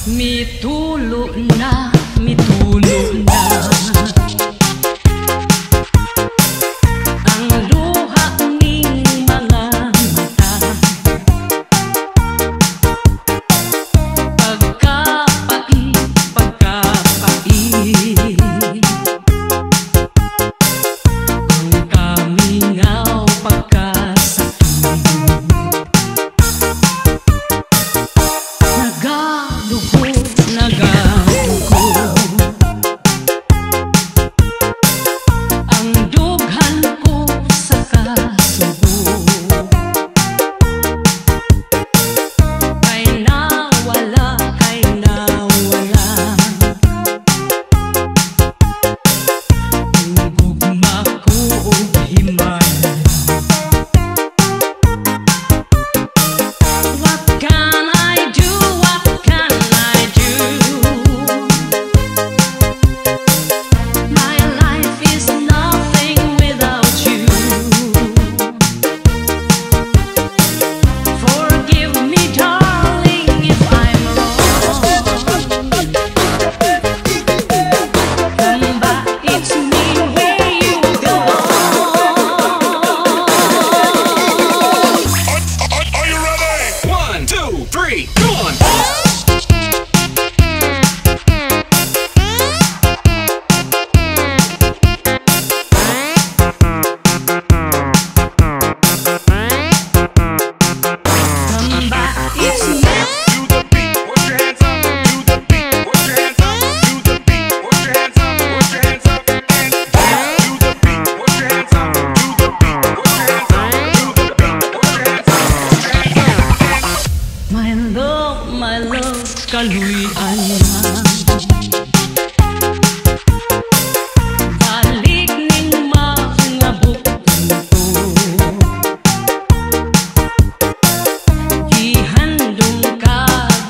Mitulo na, mitulo na ang luha ning mga mata. Pagkapai, pagkapai ang kamingaw pagkasakit. Nagadugo, nagadugo ang dughan ko sa kasubo. Kay nawala, kay nawala ang gugma ko og himala. What can I do? What can I do? My life is nothing without you. Forgive me, darling, if I'm wrong. Come back, it's me where you belong. Are you ready? 1, 2, 3, go on! Come back, it's me. Do the beat, put your hands up. Do the beat, put your hands up. Do the beat, put your hands up. Put your hands up and dance. Do the beat, put your hands up. Do the beat, put your hands up. Do the beat, put your hands up. Put your hands up and dance. My love, kaluyan na. Balik ning mga bukong ko. Gihandong ka,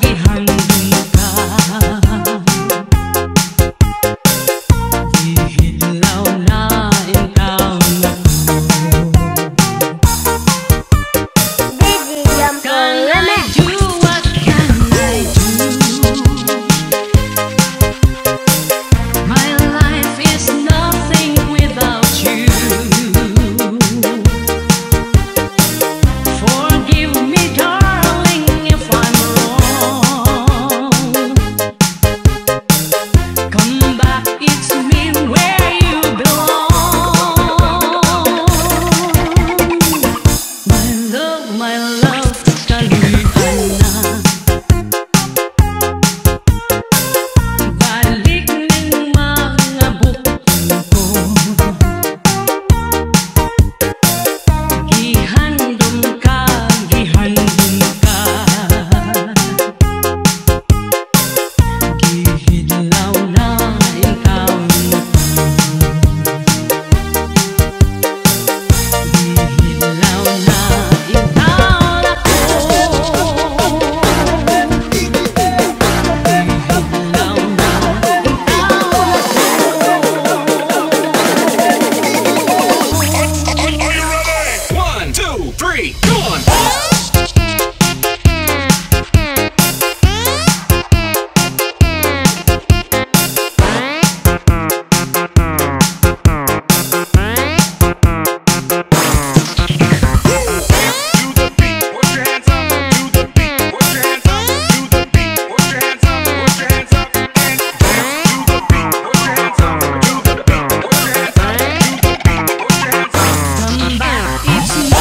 gihandong ka. Gihidlaw na ikaw na ko. Can I do? What can I do? My life is nothing without you. Forgive me, darling, if I'm wrong. Come back, it's me where you belong. My love, kaluyan na. Balik ning mga bukong ko. Gihandom ka, gihandom ka. Gihidlaw na ikaw na ko. Gihidlaw na ikaw na ko. Are you ready? 1, 2, 3, go on! Do the beat, put your hands up. Do the beat, put your hands up. Do the beat, put your hands up. Put your hands up and dance. Do the beat, put your hands up. Do the beat, put your hands up. Do the beat, put your hands up. Come back, it's me.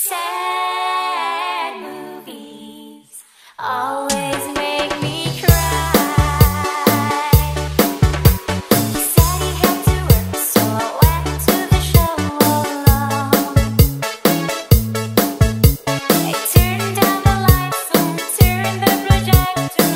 Sad movies always make me cry. He said he had to work, so I went to the show alone. They turned down the lights and turned the projector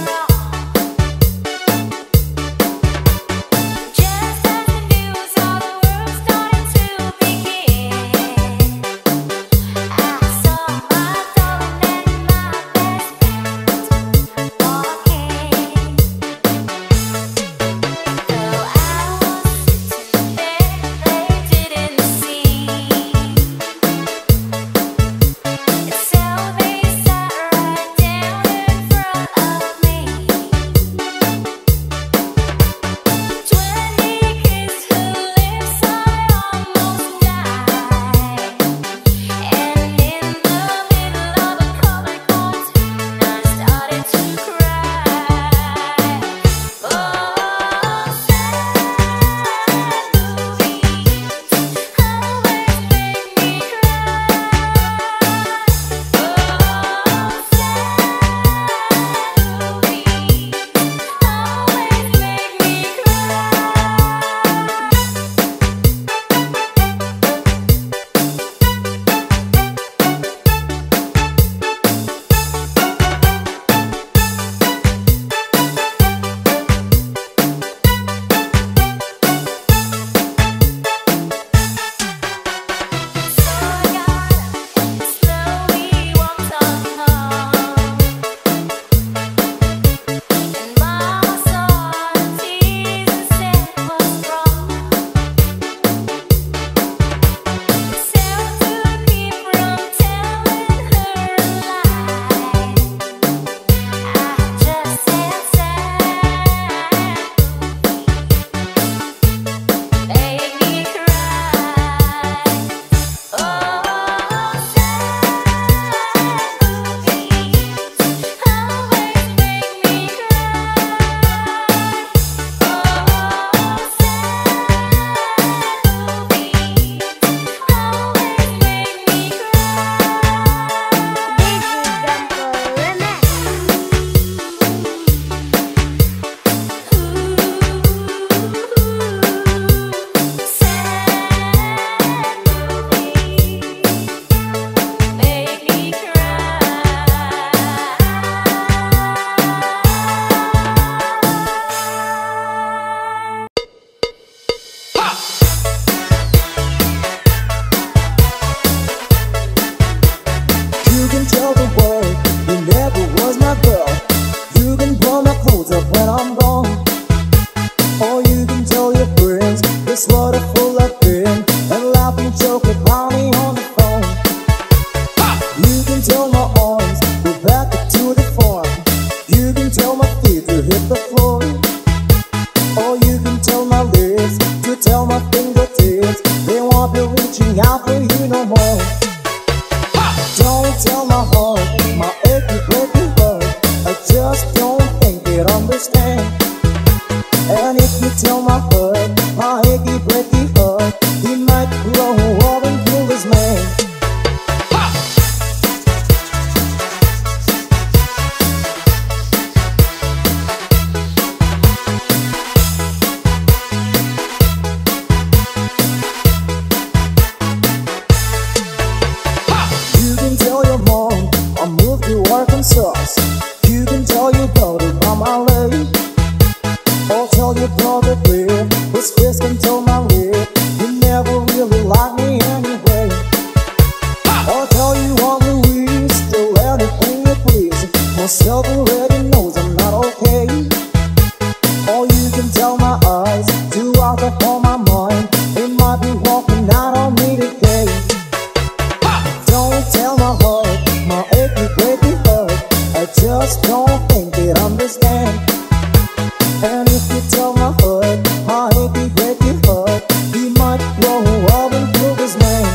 don't think it understand. And if you tell my heart, my achy breaky heart, he might grow up and kill this man. You can tell your mom I moved to Arkansas. You can tell your daughter I'm LA. Or tell your brother Bill, who's fisting till my lip, you never really liked me anyway. Or tell you I'm Louise, do anything you please, myself already knows I'm not okay. Or you can tell my eyes, do out upon my mind, they might be walking out on me today. Don't tell my heart, my achy breaky heart, I just don't think they understand. And if you tell my heart, my achy breaky heart, he might grow up and kill this man.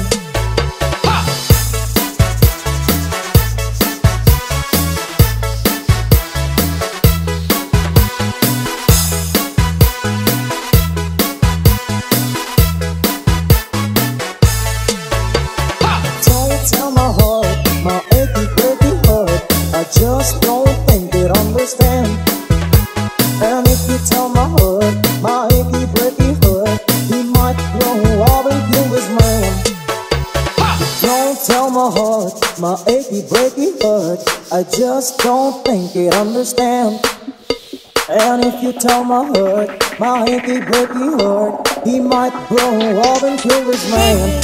Don't tell my heart, my achy breaky heart, I just don't think it understand. And if you tell my heart, my achy breaky heart, he might grow up and kill this man. Don't tell my heart, my achy breaky heart, I just don't think it understand. And if you tell my heart, my achy breaky heart, he might grow up and kill this man.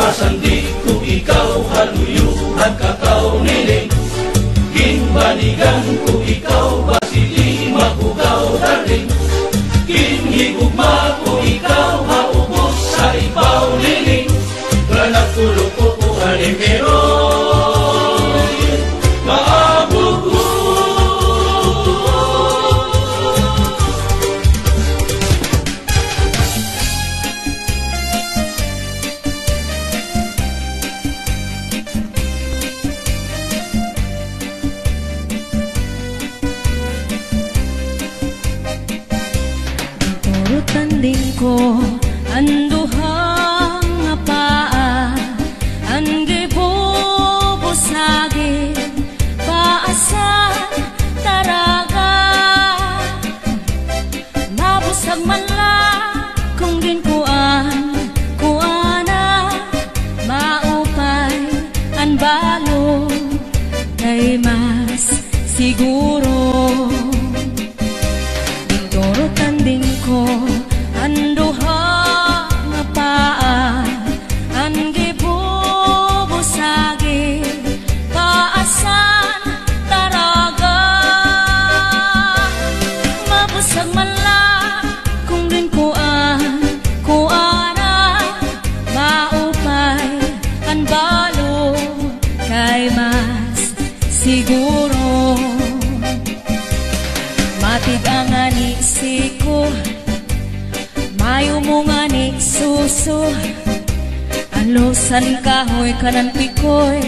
Masandi ko ikaw haluyuhan kakao nining Ginbanigan ko ikaw basili makugaw darling Ginhigugma ko ikaw haubos sa ibaw nining Ganak tulo ko ko halimeroy Maabog ko Tanding ko anduhang nga paa Angge bubusagin paasan taraga Mabusag man lang kung ginkuan kuana Maupay ang balo kay mas siguro Dingdoro tanding ko anduha nga paa Angge bubusagi paasan taraga Mabusag man lang kung ginkuan kuana Maupay ang balo kay mas siguro Matig ang anisi ko Mayo mo nga ni suso Alusan kahoy kanan pikoy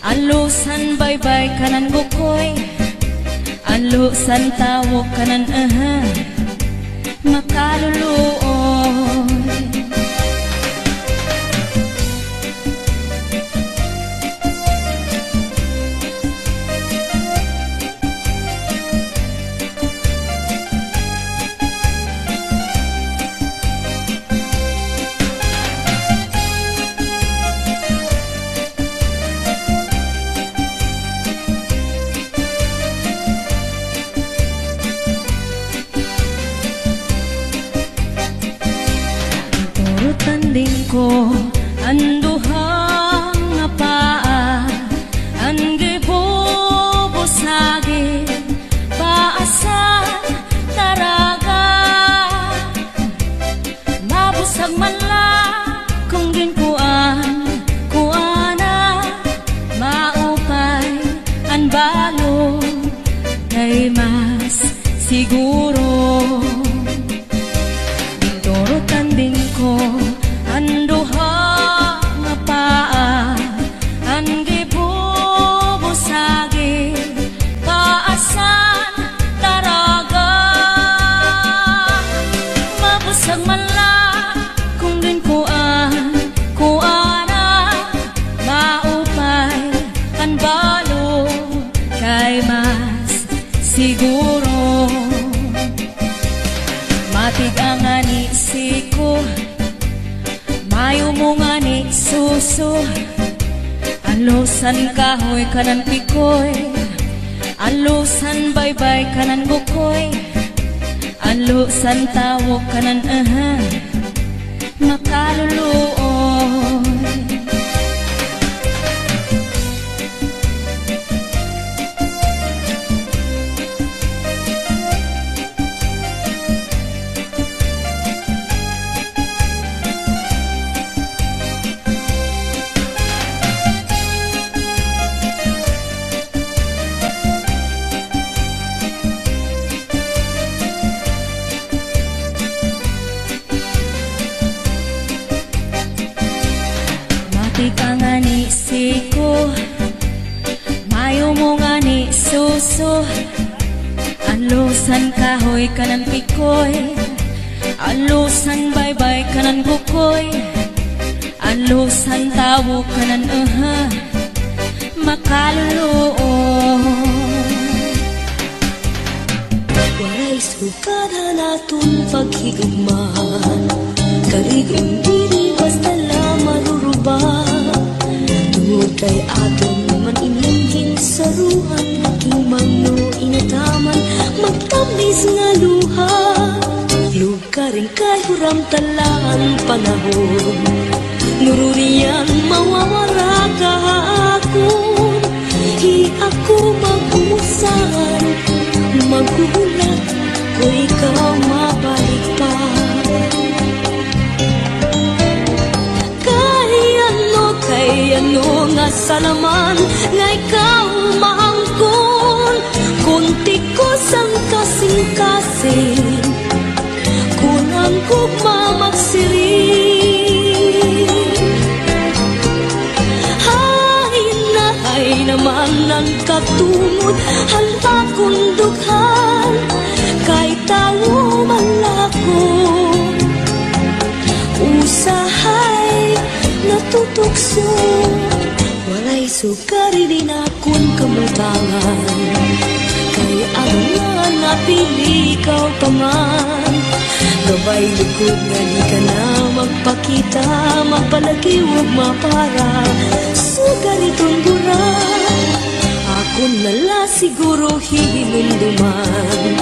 Alusan baybay kanan bukoy Alusan tawok kanan makaluluoy Tanding ko anduhang nga paa Angge bubusagi paasan taraga Mabusag man lang kung ginkuan kuana Maupay ang balo kay mas siguro Dingdoro tanding ko anduha nga paa Angge bubusagi paasan taraga Mabusag man lang kung ginkuan kuana Maupay ang balo kay mas siguro Matig ang anisi ko Mayo mo nga ni suso Alusan kahoy kanan pikoy Alusan baybay kanan bukoy Alusan tawok kanan makaluluoy Matig ang anisi ko Mayo mo nga ni suso Alusan kahoy kanan pikoy Alusan baybay kanan bukoy Alusan tawok kanan makaluluoy Waray sukada naton paghigugmahan Karigong diri basta lang maruruba Tungod kay aton man inlingkin sa ruhan Aking mano inataman magtamis nga luha Lugaring kay huram talaan panahon Nururiya man mawawala kahapon, di ako mag-usan, magulat ko ikaw mabalik pa. Kay ano nga salaman nga ikaw maangkon, kunti ko sang kasing-kasing, kunang kugma magsiring. Hay naman ang katungod, hala kong dughan, kay tao malakon, usahay natutukso, walay sukari din akong kamutangan, kay ang nga napili ikaw pa man. Gabay likod nga di ka na magpakita, magpalagi huwag mapara, sugar itong gura, ako nala siguro hinunduman.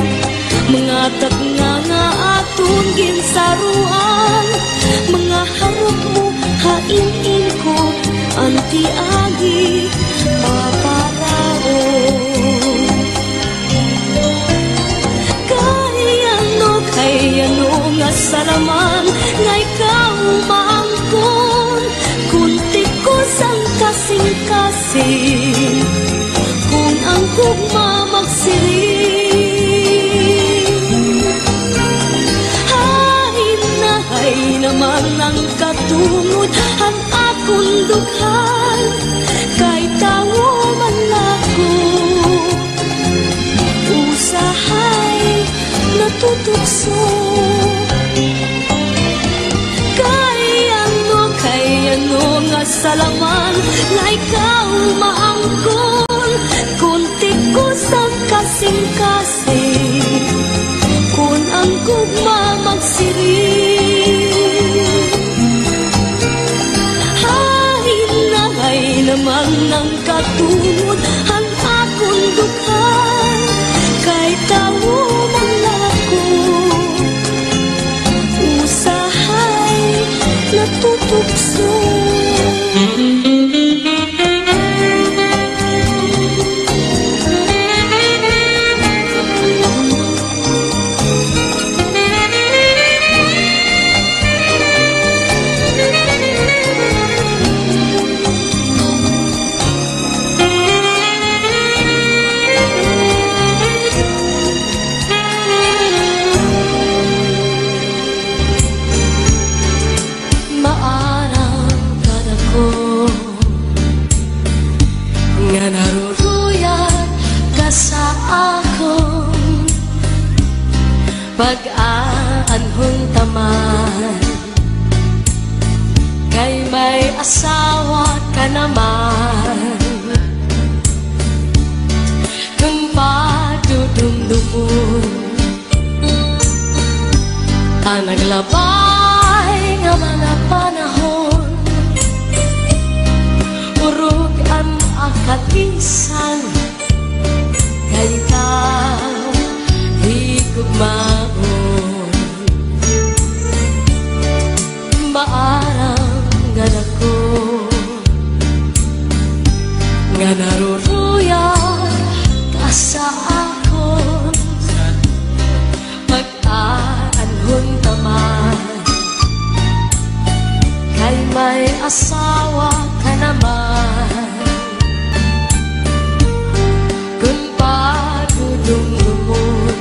Mga taknga nga atong ginsaruan, mga harap mo hain-in ko, anti-agi paparaon. Kay ano nga salaman nga ikaw maangkon, kunti ko sang kasing-kasing, kung ang kugma magsiring. Hay naman ang katungod, ang akong dughan, kay tao man ako, usahay natutukso. Kay ano nga salaman nga ikaw maangkon, kunti ko sang kasing-kasing, kung ang kugma magsiring. Hay naman ang katungod, ang akong dughan, kay tao man ako, usahay natutukso. Pag-aanhong taman, kay may asawa ka naman, kung padudumdumun, ang naglabay nga mga panahon, urog ang akatisan, kay ikaw higugmaon. Maarang nga nako, nga naruruyag ka sa akon, pag-aanhon taman, kay may asawa ka naman, kung padudumdumon,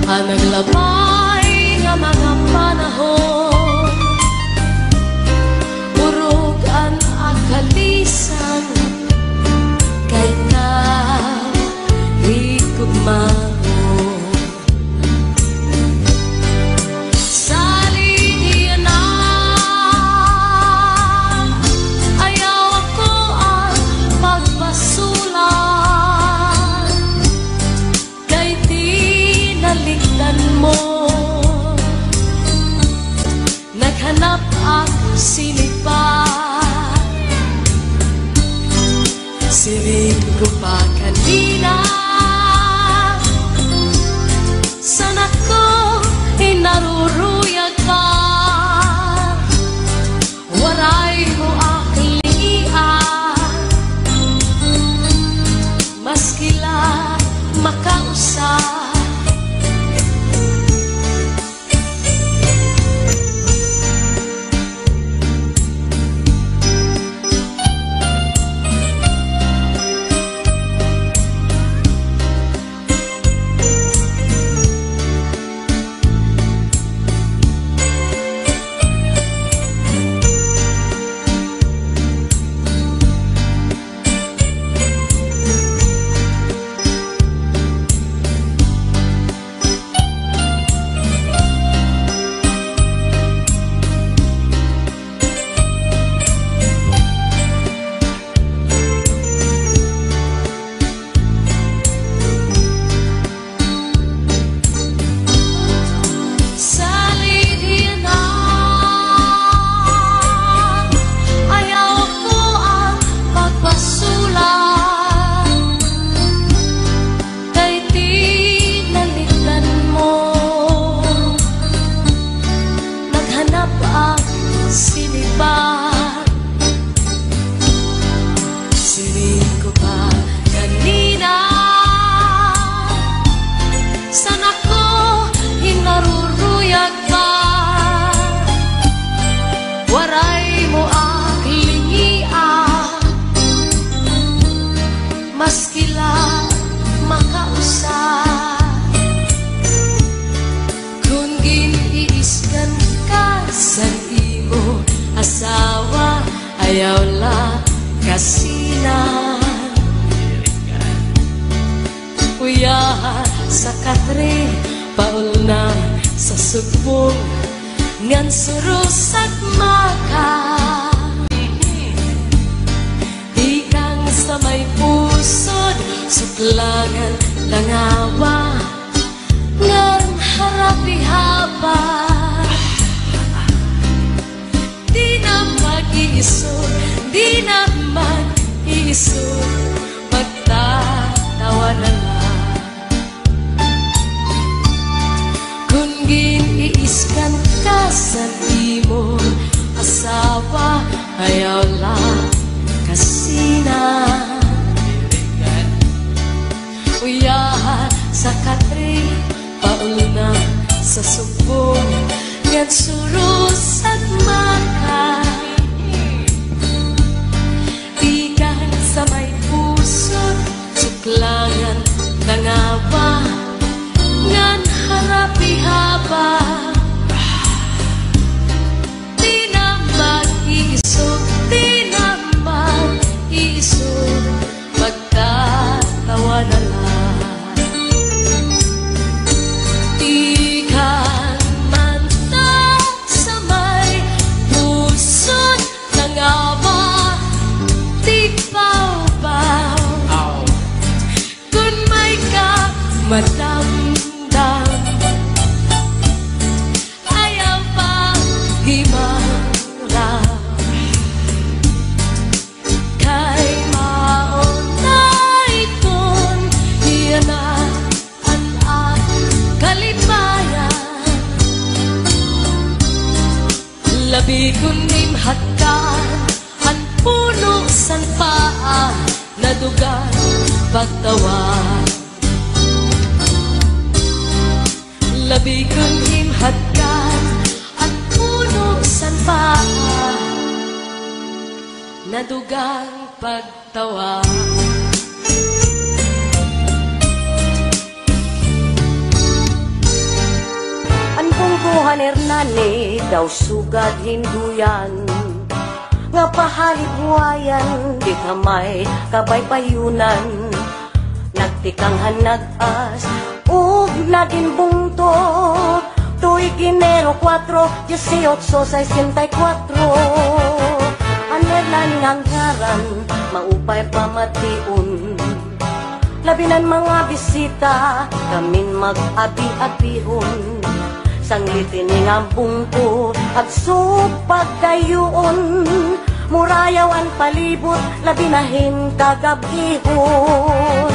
ang naglabay nga mga panahon, urog ang akalisan, kay ka higugmaon. Salidiyan na, ayaw ako ang pagpasulan, kay tinalikdan mo, naghanap ako sinipan, siring ko pa kanina, sana ko inaruruyag ka, waray mo ang lingian, maski lang makausap. Kung giniiskan ka sa imo asawa, ayaw la kasinan. Uyahan sa katre, paul na sa sugbong, ngan surusat maka. Ikang sa may pusod, suklangan tangawa, ngan harapi haba. Di na mag-iisod, di na mag-iisod, magtatawa na lang. Kung giniiskan ka sa imo asawa, ayaw lang kasinan. Uyahan sa katre, paul na sa subong, ngan surus at maka. Ikan sa may pusod, suklangan nangawa, ngan harapi haba. Di na mag-iisog, di na mag-iisog, magtatawa na lang. Ikan man ta sa may pusod nangawa, di baw-baw. Kung may ka madamdam, ayaw pa himara. Kay maunay kun, hiya na ang kalipayan. Labi kun nimhatkan, ang puno san paa, nadugan pagtawan. Labi kong himhatkan, at puno san paa, nadugang pagtawa. Ang bungguhan Hernani daw sugad hinduyan, nga pahaliguayan di kamay kabaybayunan. Nagtikang hanag-as ug naging bungtot, tuig Enero 4, 1864. Ang Hernani ngang ngaran, maupay pamatiun. Labinan mga bisita, kamin mag-abi-abihon. Sanglitin nga bungko, at supag kayuon. Murayaw ang palibot, labinahin kagabihon.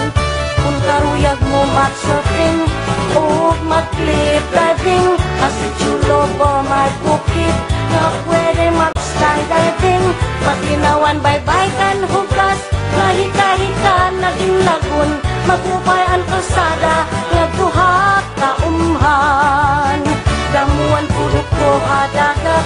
Kung karuyag mo mag-surfing, o mag-cliff diving, kasi chulo ba mag-bukit, na pwede mag-skydiving. Pagkinawan baybaykan hukas, kahika-hika naging lagun, magupay ang kalsada, nagduha kaumhan. Damuan puro ko hadagat,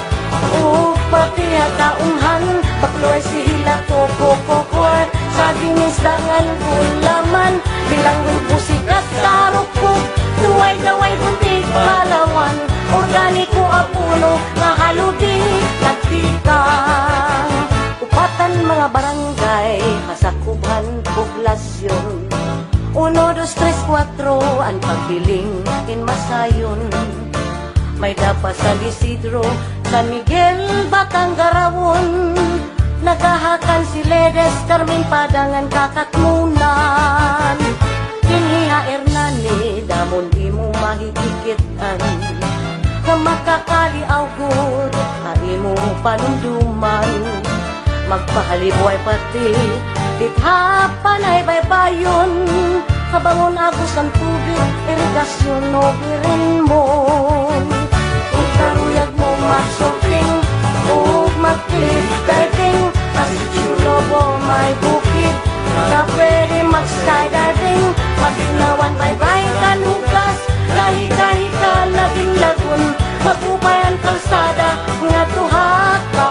o pati hataumhan, bakloy sihila koko-kokor, sa dinisdangan gulaman, bilang busikat karupok, tuway-daway buntik palawan, organiko apuno, mahaludi, nagtikang. Upatan mga barangay, kasakubhan, poblasyon, 1, 2, 3, 4, ang pagbiling in Masayon. May dapat San Isidro, San Miguel, Batanggarawon. Nagahakan si Ledes, Carmen Padangan, Kakatmunan. Dinhiha Hernani, damon di mo mahigikitan, na makakaliawgod, ay mo panunduman. Magpahalibuay pati, dithapan ay baybayon, kabangon agos ng tubig, irigasyon o birinmon. Kung karuyag mo mag-shopping, o mag-cliff diving, kasi chulo mo may bukid, na pwede mag-skydiving. Maginawan baybaykan hukas, kahika-hika naging lagun, magupay ang kalsada, nga tuha ka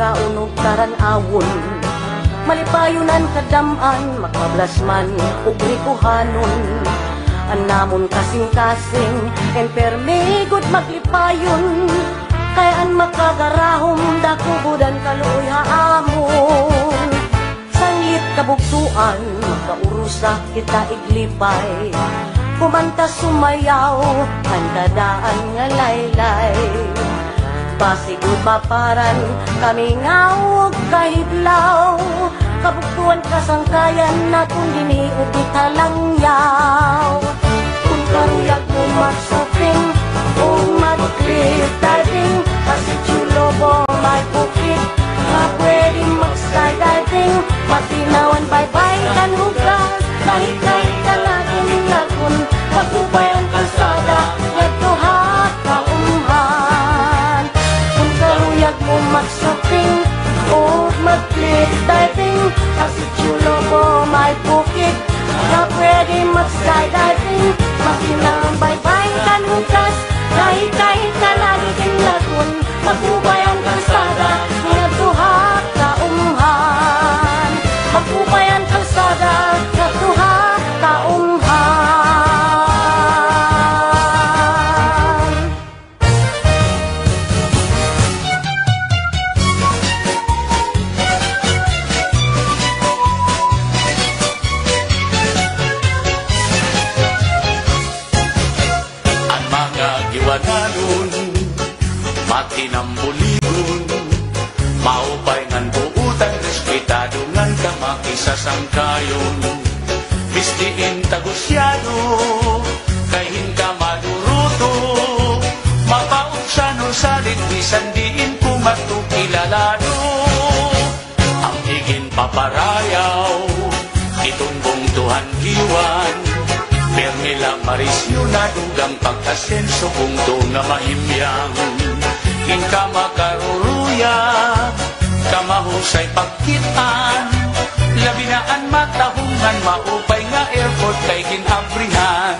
makaunog karan-awon. Malipayunan kadaman, makablasman, ugrikuhanon. Anamon kasing-kasing, enpermigod maglipayon. Kayaan makagarahom, dakubudan kaluoy haamon. Sanglit kabugtuan, makaurusa kita iglipay. Kumanta sumayaw, kandadaan nga laylay. Basigod paparan, kami ngawag kahiblaw. Kabugtuan kasangkayan na kung diniot di talangyaw. Kung karuyag mo magsuping, kung mag-cliff diving, kasi chulobo may bukit, na pwede mag-skydiving, matinawan bye-bye kan hugas, kahit ka laging lagun, magubay ang kalsada, yato ha kaumhan. Kung karuyag mo magsuping, o mag-cliff diving, kasi chulobo may bukit, na pwede mag-skydiving, matinawan bye-bye kan hugas, kahit ka laging lagun, magubay ang kalsada, yato ha kaumhan. Magubay ang kalsada, yato ha kaumhan. Ang mga giwananon, matinambuligon, maupay ngan buutan, respetado ngan kamakisasangkayon. Bistiin tagusyado, kahin ka maduruto, mapaunsan o salit, bisan diin kumatukilalado. Ang higin paparayaw, itumbong tuhan giwan, Permila marisyo na dugang pag-asenso kung to nga mahimyang. Inka makaruruya, kamahusay pagkitaan, labinaan matahungan, maupay nga airport kay ginabrihan.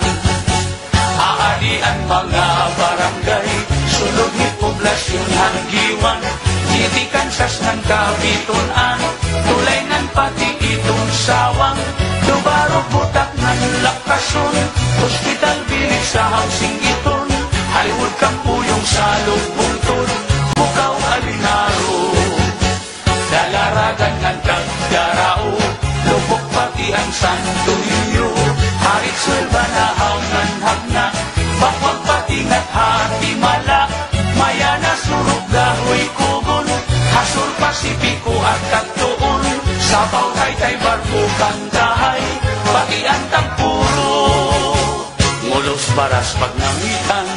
Aadian mga barangay, sulod ni poblasyon hanggiwan, itikan sas ng kabitunan, tulay ng pati itong sawang, dubaro butak ng lakason, hospital bilik sa housing iton, Hollywood kampuyong sa lubungton, mukaw alinaro. Dalaragan ng kagdarao, lubok pati ang Santo Niño, harit swelba na haungan hagna, bakwag pati nga't hati mala, maya na surog dahoy kugon, hasur Pasipiko at Kagtuon, sabaw tay barko kandahay, pati ang tampuro. Ngulos baras pagnamitan,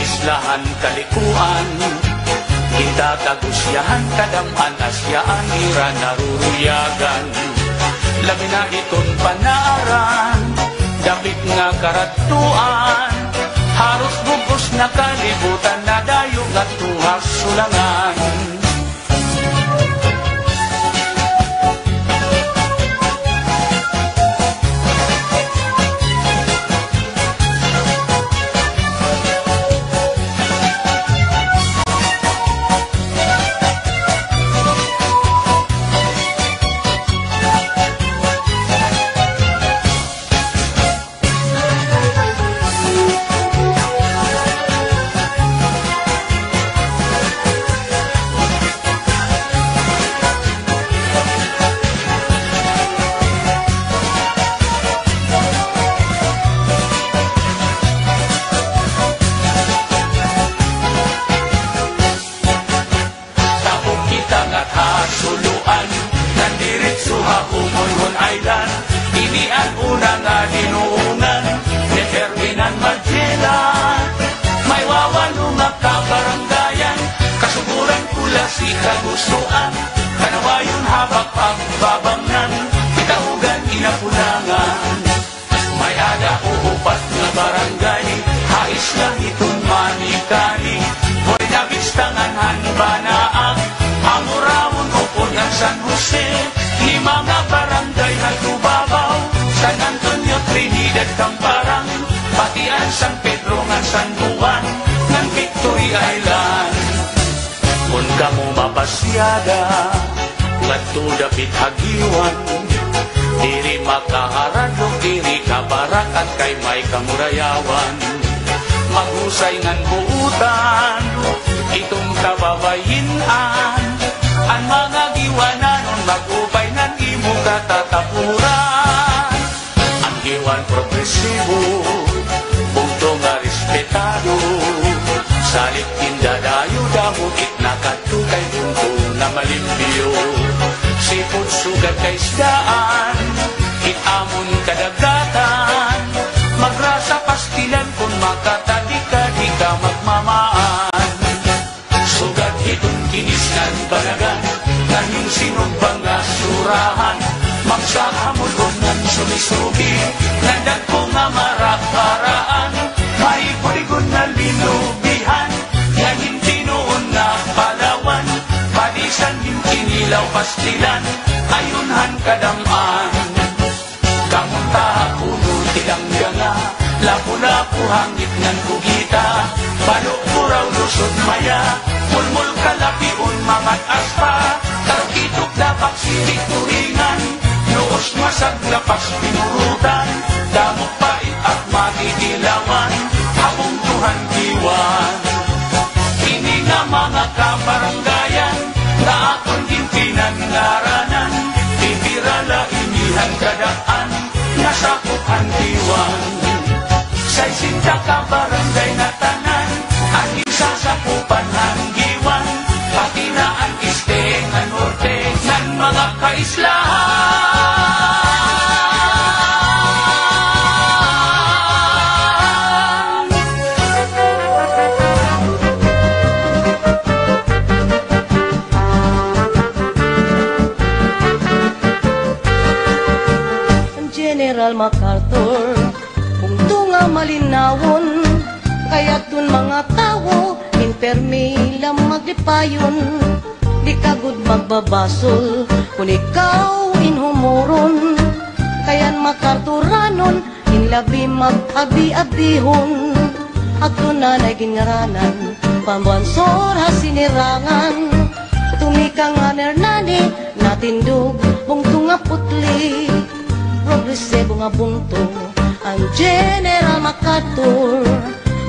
islahan kalikuan, kita tagusyahan kadaman asyaan ira naruruyagan. Labi na iton panaaran, dapit nga karatuan, haros bugos na kalibutan na dayo nga tuhas sulangan. Suluan, nandiritso Humulhon Island, ini ang una nga dinuungan, ni Ferdinand Magellan. May wawalo nga kabarangayan, kasuguran pula si kagustuan, kanawayon habak pagbabangnan, kitaugan inapunangan. May ada uupat nga barangay, hais lang itong manikani, boy na bistangan hanbanaang, Amurawon upon ng San Jose, ni mga barangay na Tubabaw, San Antonio, Trinidad, Camparang, pati ang San Pedro ng San Juan, ng Victory Island. Kung kamo mapasya barkada ngadto dapit hagiwan diri makaharado diri kabarakat kay may kamurayawan maghusay ngan buutan itong kababayinan ang mga giwanan magupay nan imo katatapuran ang giwan progresibo punto nga respetado salit indadayo damukit nakatukay punto na malimpyo sipod sugat kay isdaan itamon kadagatan magrasa pastilan kung makatadi ka magmamaan sugat hitong kinisnan balagan ngayong sinumpang asurahan magsahamod kong nan sumisugi nandag ko nga maraparaan may puligon na linubihan ngayong tinuon na palawan padisan yung kinilaw pastilan ayunhan kadamaan kamunta puno tilang ganga lapu-lapu hangit ng kugita balok puraw lusod maya mulmul kalapiun mangat aspa tarkitok dapak sidik turingan nuos masag lapas pinurutan damok pait at magigilawan habong Tuhan diwan ini nga mga kabaranggayan na akong gintinan ngaranan bibirala inihan kadaan nasakupan diwan sa isinta kabarangay na tanan ang isasakupan hanggiwan pati na ang isteng ang norte ng mga kaislahan General MacArthur kung tunga malinawon kaya't dun mga tao inpermi lang maglipayon di kagud magbabasol kung ikaw inhumuron kayan MacArthuranon inlabi mag-abi-abihon agto na nagingaranan pambansor hasinirangan tumikang Hernani natindog mong tunga putli progresibo nga bunto ang General MacArthur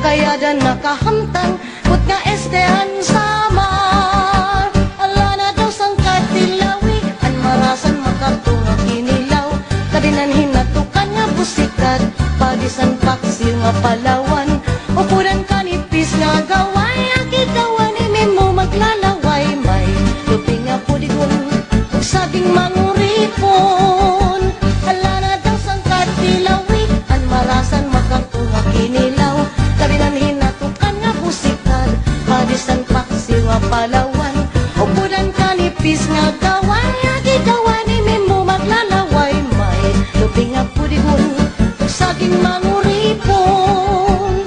kaya dan nakahamtang kut nga estehan samar ala na daw sang katilawi an marasan MacArthur nga kinilaw kadinan hinatukan nga busikat padisan paksiw nga palawan upudan kanipis nga gaway akitawan imin mo maglalaway may lupi nga pudigon ug sabing manguripon marasan MacArthur nga kinilaw kadinan hinatukan nga busikan padisan paksiw nga palawan upudan kanipis nga gaway agigawan imin mo maglalaway may lupi nga pudigon ug saging manguripon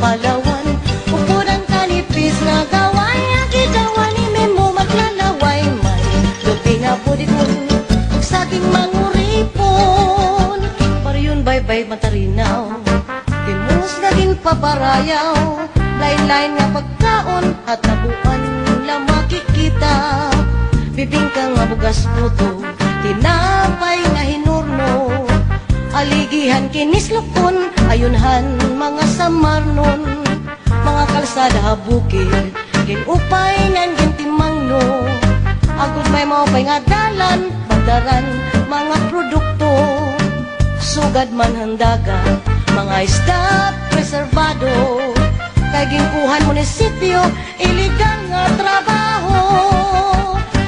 palawan upudan kanipis nga gaway agigawan imin mo maglalaway may lupi nga pudigon ug saging manguripon paryon baybay matarinaw timus nga ginpabarayaw lain-lain nga pagkaon at nabuan lang makikita bibingka nga bugas puto tinapay nga hinurno aligihan kinislukon ayunhan mga samarnon mga kalsada habukid ginupay ngan gintimangno agud may maupay nga dalan pagdaran mga produkto sugad man handagan mga isda preservado kay gingkuhan munisipyo iligang nga trabaho.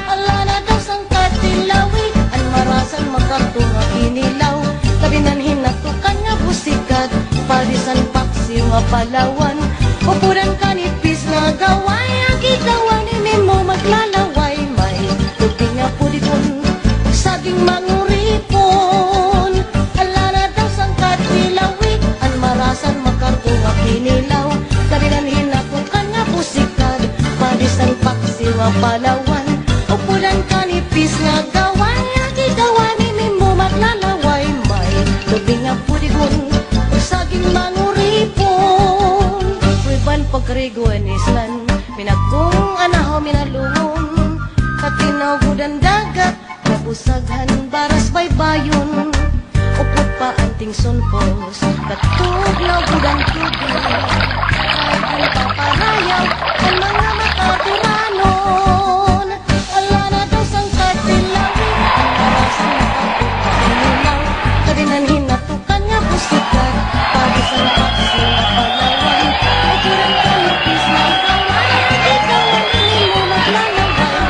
Ala na daw sang katilawi an marasan makartong nga inilaw, kabinanhin natukan nga busikat palisan paksi nga Palawan. Upuran kanipis na gaway ang gigawan ni mo maglalaway, may tubig nga pulikon saging manguripon. Ala na daw sang katilawi an marasan makartong nga inilaw, kabinanhin natukan nga busikat palisan paksi nga Palawan. Upuran kanipis nga gaway ang gigawan ni mo maglalaway, may tubig nga pulikon saging manguripon. Riban pagkarigoan islan minagkong anahaw minalungon, katinagudan dagat nabusaghan baras baybayon. Upot pa anting sunpos katuglaw budang tubig, ay kung paparayaw ang mga makatiranon. Ala na daw sang katilawi ang marasan nakatuglaw, kabinanhin natukan nga busikat palisan paksi nga Palawan. Upuran kanipis na gaway ikaw ang hindi mo maglalaway,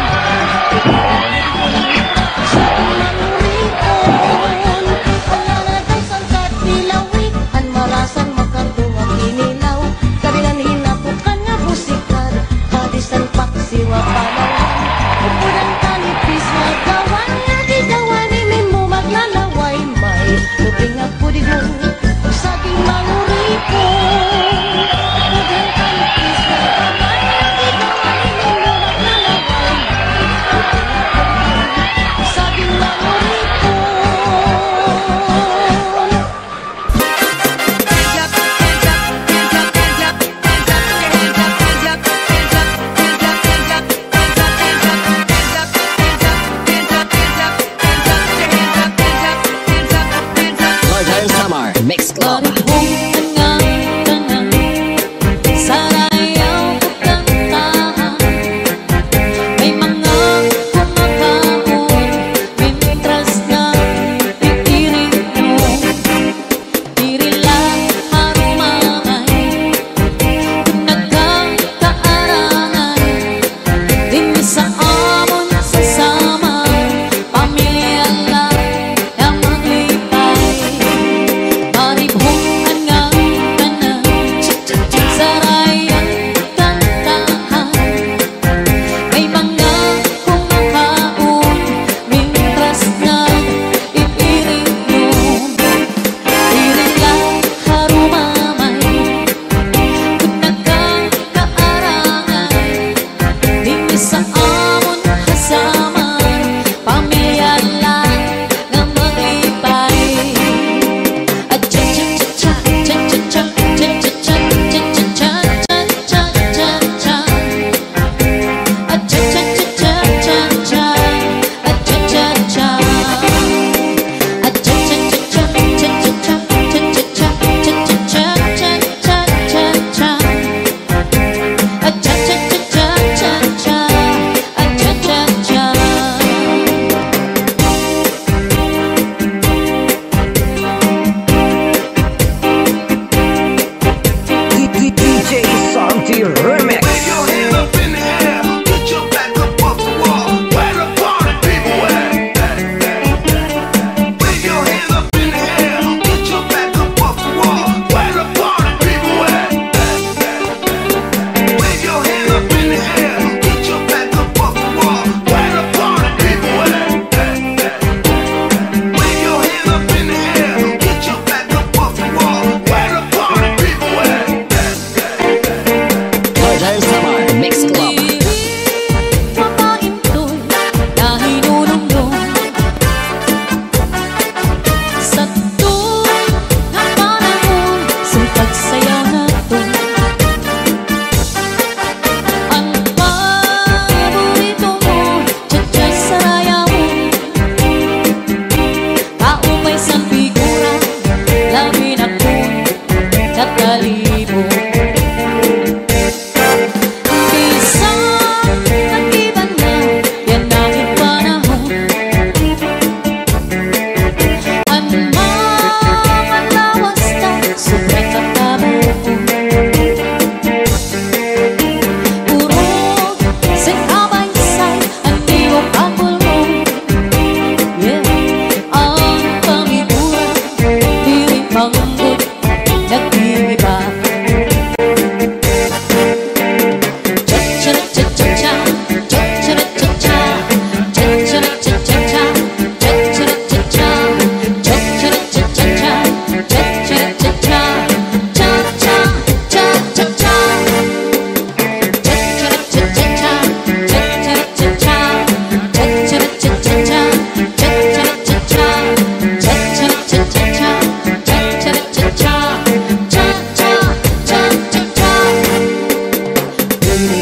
saging manguripon. Ala na daw sang katilawi an marasan makartong ang inilaw,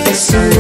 Kasi